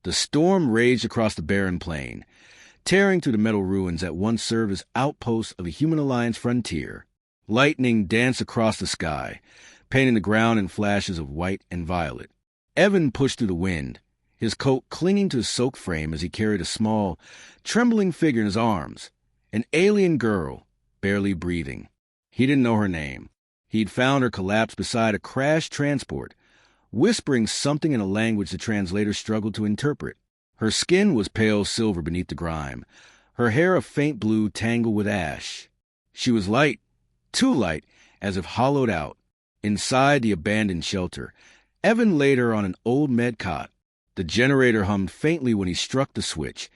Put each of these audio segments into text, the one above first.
The storm raged across the barren plain, tearing through the metal ruins that once served as outposts of the Human Alliance frontier. Lightning danced across the sky, painting the ground in flashes of white and violet. Evan pushed through the wind, his coat clinging to his soaked frame as he carried a small, trembling figure in his arms, an alien girl, barely breathing. He didn't know her name. He'd found her collapsed beside a crashed transport, whispering something in a language the translator struggled to interpret. Her skin was pale silver beneath the grime, her hair a faint blue tangled with ash. She was light, too light, as if hollowed out. Inside the abandoned shelter, Evan laid her on an old med cot. The generator hummed faintly when he struck the switch,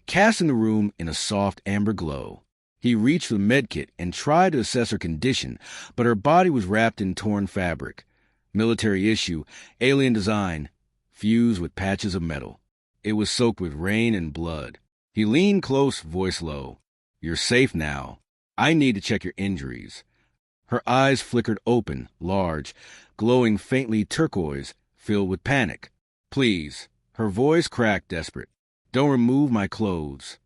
casting the room in a soft amber glow. He reached for the medkit and tried to assess her condition, but her body was wrapped in torn fabric. Military issue, alien design, fused with patches of metal. It was soaked with rain and blood. He leaned close, voice low. "You're safe now. I need to check your injuries." Her eyes flickered open, large, glowing faintly turquoise, filled with panic. "Please." Her voice cracked, desperate. "Don't remove my clothes."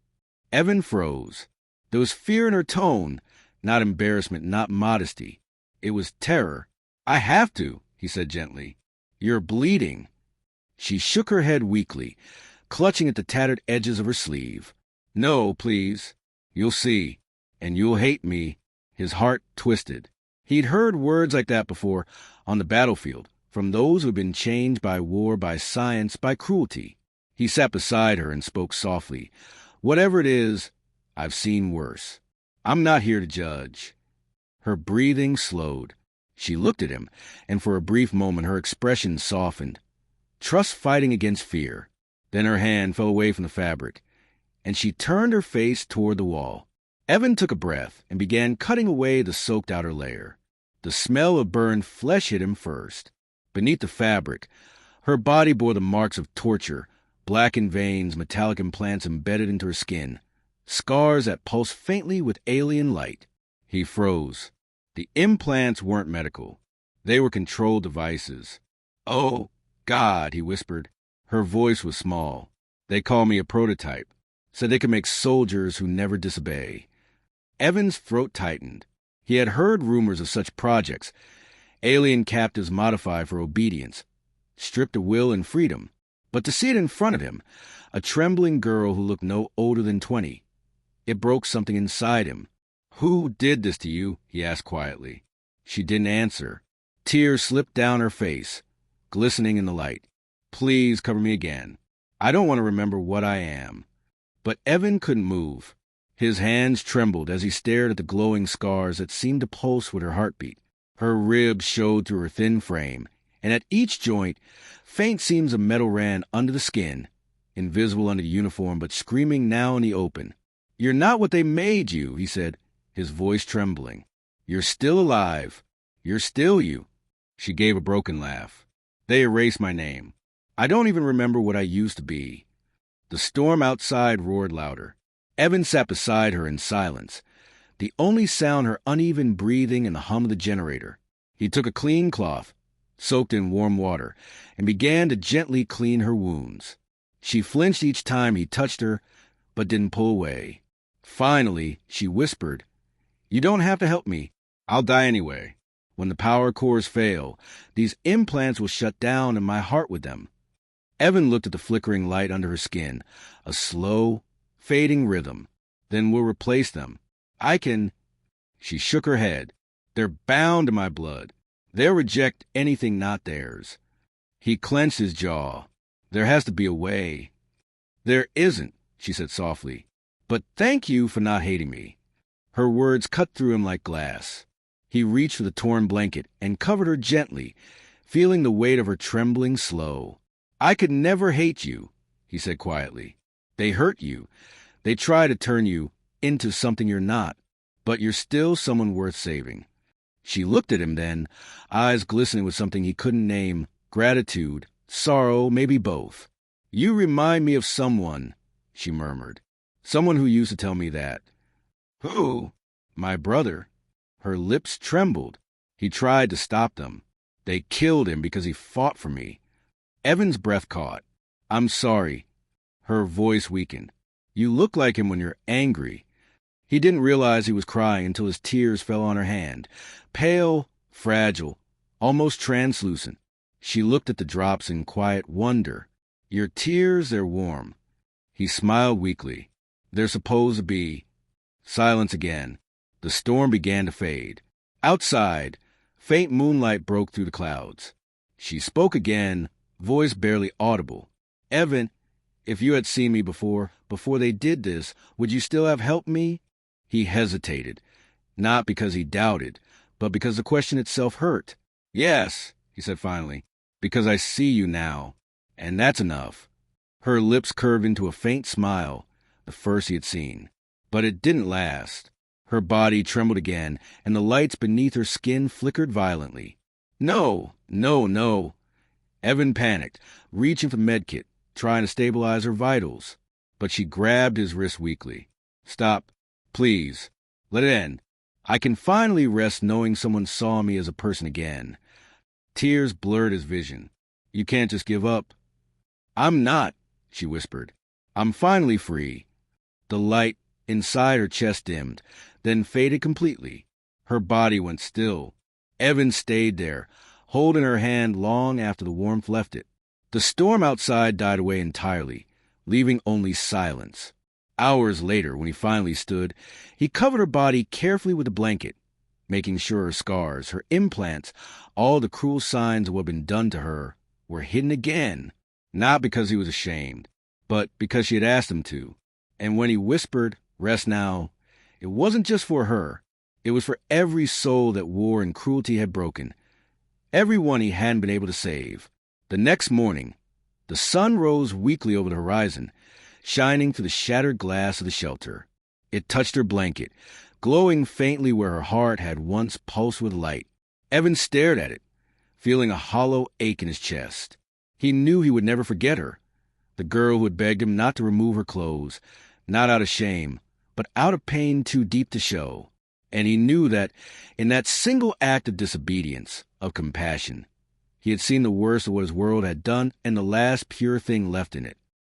Evan froze. There was fear in her tone, not embarrassment, not modesty. It was terror. "I have to," he said gently. "You're bleeding." She shook her head weakly, clutching at the tattered edges of her sleeve. "No, please. You'll see. And you'll hate me." His heart twisted. He'd heard words like that before, on the battlefield, from those who had been changed by war, by science, by cruelty. He sat beside her and spoke softly. "Whatever it is, I've seen worse. I'm not here to judge." Her breathing slowed. She looked at him, and for a brief moment her expression softened. Trust fighting against fear. Then her hand fell away from the fabric, and she turned her face toward the wall. Evan took a breath and began cutting away the soaked outer layer. The smell of burned flesh hit him first. Beneath the fabric, her body bore the marks of torture, blackened veins, metallic implants embedded into her skin, scars that pulsed faintly with alien light. He froze. The implants weren't medical. They were control devices. "Oh, God," he whispered. Her voice was small. "They call me a prototype. Said they could make soldiers who never disobey." Evan's throat tightened. He had heard rumors of such projects, alien captives modified for obedience, stripped of will and freedom. But to see it in front of him, a trembling girl who looked no older than 20, it broke something inside him. "Who did this to you?" he asked quietly. She didn't answer. Tears slipped down her face, glistening in the light. "Please cover me again. I don't want to remember what I am." But Evan couldn't move. His hands trembled as he stared at the glowing scars that seemed to pulse with her heartbeat. Her ribs showed through her thin frame, and at each joint, faint seams of metal ran under the skin, invisible under the uniform but screaming now in the open. "You're not what they made you," he said, his voice trembling. "You're still alive. You're still you." She gave a broken laugh. "They erased my name. I don't even remember what I used to be." The storm outside roared louder. Evan sat beside her in silence, the only sound her uneven breathing and the hum of the generator. He took a clean cloth, soaked in warm water, and began to gently clean her wounds. She flinched each time he touched her, but didn't pull away. Finally, she whispered, "You don't have to help me. I'll die anyway. When the power cores fail, these implants will shut down and my heart with them." Evan looked at the flickering light under her skin, a slow, fading rhythm. "Then we'll replace them. I can—" She shook her head. "They're bound to my blood. They'll reject anything not theirs." He clenched his jaw. "There has to be a way." "There isn't," she said softly. "But thank you for not hating me." Her words cut through him like glass. He reached for the torn blanket and covered her gently, feeling the weight of her trembling slow. "I could never hate you," he said quietly. "They hurt you. They try to turn you into something you're not. But you're still someone worth saving." She looked at him then, eyes glistening with something he couldn't name, gratitude, sorrow, maybe both. "You remind me of someone," she murmured. "Someone who used to tell me that." "Who?" "My brother." Her lips trembled. He tried to stop them. "They killed him because he fought for me." Evan's breath caught. I'm sorry. Her voice weakened. You look like him when you're angry. He didn't realize he was crying until his tears fell on her hand. Pale, fragile, almost translucent. She looked at the drops in quiet wonder. Your tears, they're warm. He smiled weakly. They're supposed to be. Silence again. The storm began to fade. Outside, faint moonlight broke through the clouds. She spoke again, voice barely audible. Evan, if you had seen me before they did this, would you still have helped me? He hesitated, not because he doubted, but because the question itself hurt. Yes, he said finally, because I see you now, and that's enough. Her lips curved into a faint smile, the first he had seen. But it didn't last. Her body trembled again, and the lights beneath her skin flickered violently. No, no, no. Evan panicked, reaching for the medkit, trying to stabilize her vitals. But she grabbed his wrist weakly. Stop. Please. Let it end. I can finally rest knowing someone saw me as a person again. Tears blurred his vision. You can't just give up. I'm not, she whispered. I'm finally free. The light inside her chest dimmed, then faded completely. Her body went still. Evan stayed there, holding her hand long after the warmth left it. The storm outside died away entirely, leaving only silence. Hours later, when he finally stood, he covered her body carefully with a blanket, making sure her scars, her implants, all the cruel signs of what had been done to her, were hidden again, not because he was ashamed, but because she had asked him to. And when he whispered, "Rest now," it wasn't just for her. It was for every soul that war and cruelty had broken, everyone he hadn't been able to save. The next morning, the sun rose weakly over the horizon, shining through the shattered glass of the shelter. It touched her blanket, glowing faintly where her heart had once pulsed with light. Evan stared at it, feeling a hollow ache in his chest. He knew he would never forget her, the girl who had begged him not to remove her clothes, not out of shame, but out of pain too deep to show. And he knew that in that single act of disobedience, of compassion, he had seen the worst of what his world had done and the last pure thing left in it.